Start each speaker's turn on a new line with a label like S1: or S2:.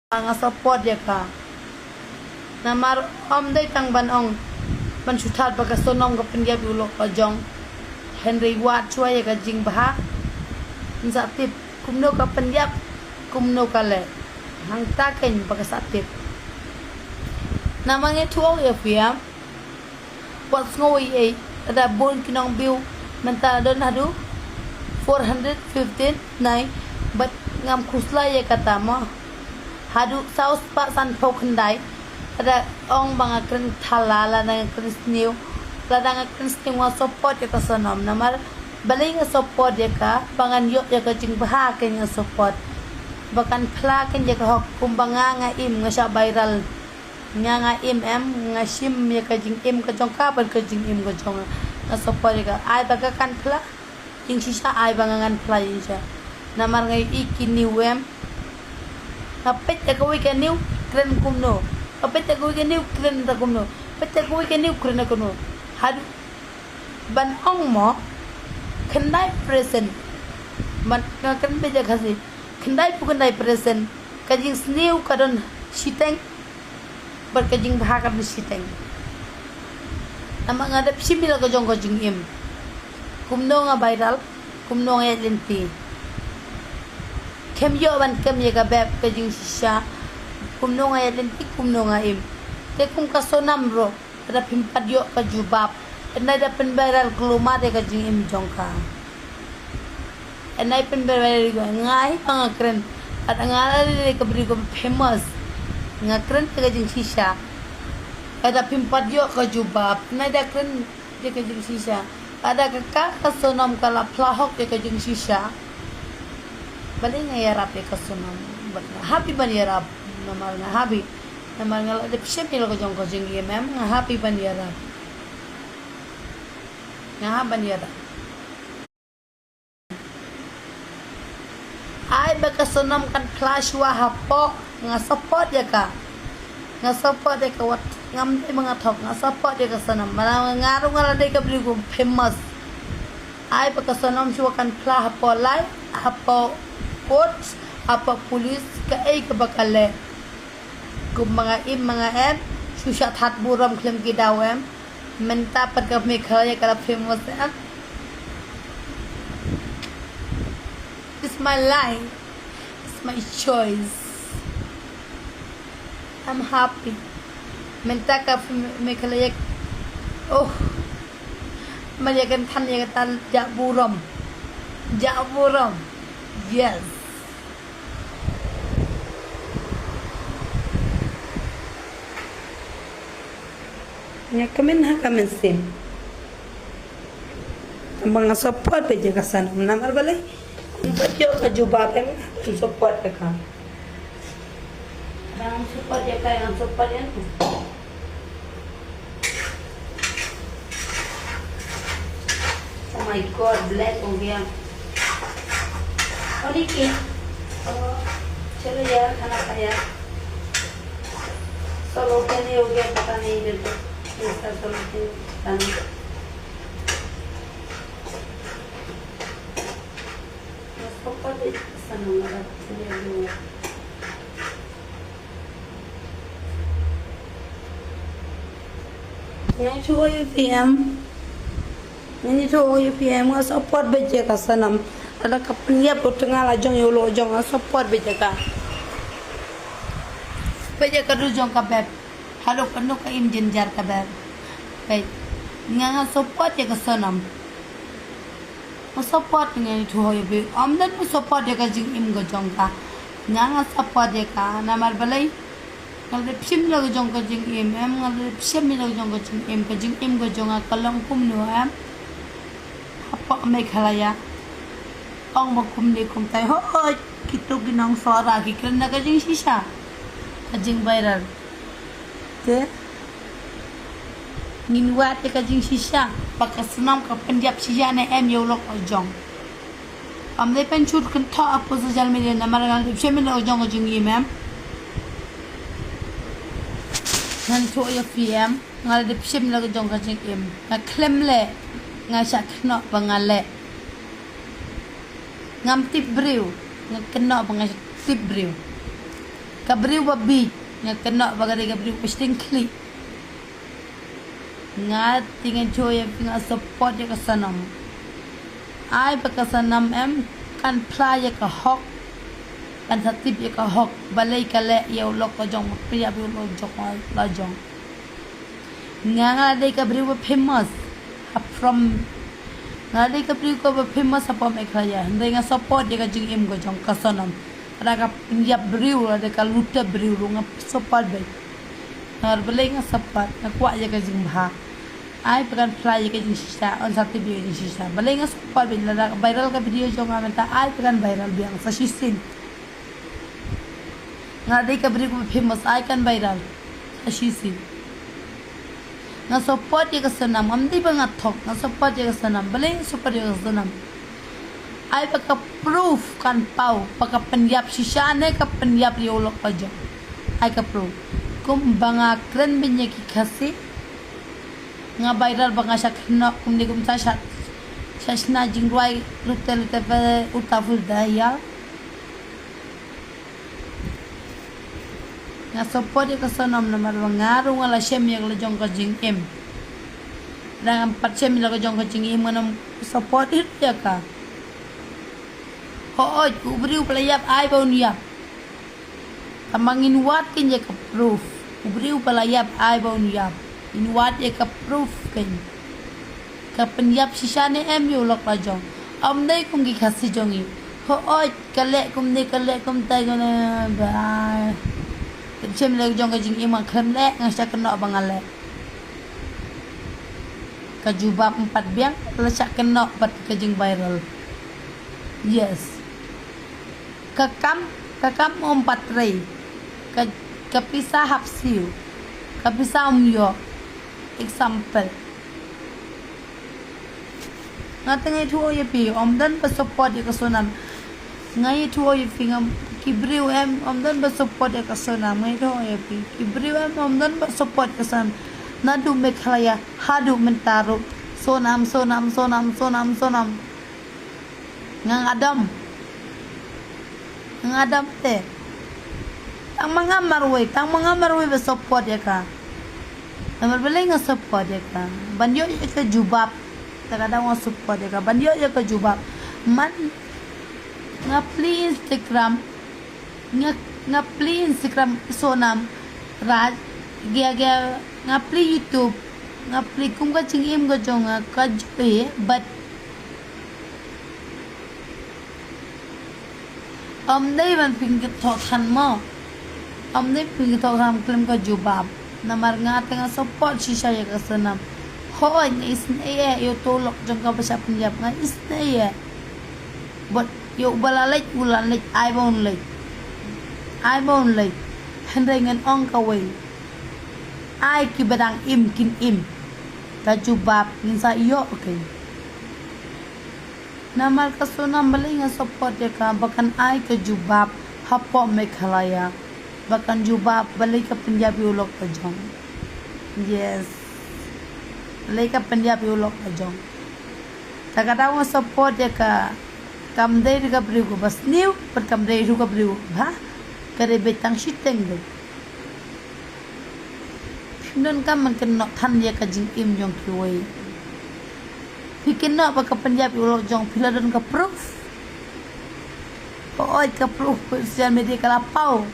S1: nga support ya ka namar dai tang ban ong ban suthat ba ka sonom ka pindia bulok ka jong Henry Watt chua ya ka jing bah sa tip kumno ka pindia kumno ka le hang ta ken ba ka sa tip namang thuo ya fiam wat ngoi ai ada bon kinong biu menta don haduh 415 nai but ngam khusla ya kata mo haduh saus pak san phau khandai ada ong bang akren thala la na akren snew la dang akren snew wa support ya ka sonom namar balai nga support ya ka bangan yo ya ka jing bah ka nga support bakan phla ken ya ka hok kumbanga nga im nga sha viral nga im em nga sim ya ka jing im ka jong ka ban ka jing im ka jong nga support ya ka ai ba ka kan phla jing sisa ai bangangan phla yin sha namar ngai ikini wem kapit ya ko weekend new kren kumno kapit ya ko weekend new kren ta kumno kapit ya ko weekend new kren kumno had ban ong mo khandai present man ka kan be ja khasi khandai present ka jing snew ka don siteng bar ka jing bha ka siteng amang ada simila ka jong ka jing im kumno nga viral kumno nga lenti kem yo ban kem ye ka beb ka jing sisa kumno nga lenti kumno nga im te kum ka sonam ro ada pimpat yo ka jubab enai da pen viral kluma de ka jing im jong ka enai pen viral ngai pang kren at ngala ka bri ko famous nga kren ka jing sisa ada pimpat yo ka jubab enai da kren de ka jing sisa ada ka sonam kala plahok de ka jing sisa balai nga yarap ya kasunam happy ban yarap namal nga happy namal nga de pshemi lo jong ko jing ye mem nga happy ban yarap nga ban yarap ai ba kasunam kan flash wa hapo nga support ya ka nga support ya ka wat ngam de mga thok nga support ya ka sanam mala nga ro nga de ka bli ko famous ai ba kasunam shu kan flash hapo lai hapo coach apa polis ka ay kabakale kung mga em susya that buram klem kidawem menta pat ka me khaya kala famous em it's my life, it's my choice, I'm happy menta ka me khaya oh mayakan than ya tal ja buram yes nya kamen ha kamen sim mga support pe je kasan namar balai yo ka juba pen support ka dan support ya ka yang support yan oh my god black ho gaya और ये चलो यार खाना खाया सब ओके नहीं हो गया पता नहीं इधर तो इसका समझते नहीं इसको पता सनूंगा चलिए yang cuy PM ini cuy PM nggak support beje kasanam ada kapnya potengah lajong yo lo jong support beje ka du jong ka beb halo penuh ka im jenjar ka beb baik nga support ya kasanam support ngai thu hoy be amdan support ya ka jing im go jong ka nga support ya ka namar balai ngal de phim lo jong ka jing im em ngal de phim lo jong ka jing im go jong ka long kum no em apa me khalaya ong ba kum ni kum tai ho kitu ginong sora ki kren ka jing sisa ka jing viral te ngin wa te ka jing sisa pakasnam ka penjap sisa ne em yo lok jong am de pen chut kan tha apo social media namar ngal de phim lo jong ka jing im em nan cho yo PM ngal de phim lo jong ka jing im na klem le nga sha khno bangale ngam tip brew ngak kena bang tip brew kabriu babi nga kena bagay kabriu pasting kli nga tingin joy nga support ya kasanam ai pakasanam em kan playa ka hok kan satip ya ka hok balai kale ya ulok ka jong priya bi ulok jong la jong nga dei kabriu famous from nga dei kabriu ko famous apa mekhaya ndai nga support ya ka jing em go jong kasanam ada ka pinjap briu ada ka luta briu nga support be ngar balai nga support nga kwa ya ka jing bha ai pekan fly ya ka jing sisa on satip ya jing sisa balai nga support be la viral ka video jong amenta ai pekan viral biang sa sisin nga dei kabriu ko famous ai kan viral sa sisin nga support ya kasanam amdi ba nga thok nga support ya kasanam balai support ya kasanam ai paka proof kan pau paka penyap sisane ka penyap ya ulok aja ai ka proof kum banga kren binye ki khasi nga viral banga sakna kum ni kum sa sasna jingwai lutel te utaful daya nga support ya kasanam namar ngaru ngala shem ya jong ka jing em dan 4 shem la jong ka jing em manam support it ya ka hoy kubriu pelayap ai bau niap tamangin wat kin ya ka proof kubriu pelayap ai bau niap in wat ya ka proof kin ka penyap sisane em yo lok lajong am dei kum gi khasi jongi hoy kale kum ni kale kum tai gona ba chem le jong ka jing imang khem le ngasa kena bangale ka jubab 4 biang lesak kena pat ka jing viral yes kakam 4 rei kapisa hapsiu kapisa umyo example ngatengai thuo ye pi omdan pa support ye kasonam ngai thuo ye fingam kibriu em omdan ba support ye kasonam ngai thuo ye pi kibriu em omdan ba support kasan nadu mekhlaya haduh mentaru sonam ngang adam te tang mangamar we be support ya ka namar belai nga support ya ka banyo ya ka jubab takada nga support ya ka banyo ya ka jubab man nga please Instagram nga please Instagram sonam raj gya nga please YouTube nga please kum ka chingim ga jonga ka joe but dei ban ping thok than mo dei ping thok ham klem ka jubab namar nga tanga support sisa ya kasanam hoy isne ye yo tolok jong ka basa penyap nga isne ye but yo balalek ulan lek ai bon lek hendai ngan ong ka we ai ki badang im kin im ka jubab nsa yo okay namar kasonam balai nga support ya ka bakan ai ke jubab hapo mekhalaya bakan jubab balai ka Punjabi ulok ka jong yes balai ka Punjabi ulok ka jong takada nga support ya ka kamdei ka briu ko bas new per kamdei ka briu ha kare betang shiteng do non kam man ken no than ya ka jing im jong kiwei bikin nak pakai Punjabi ulok jong piladon ka proof oi ka proof sosial media kalapau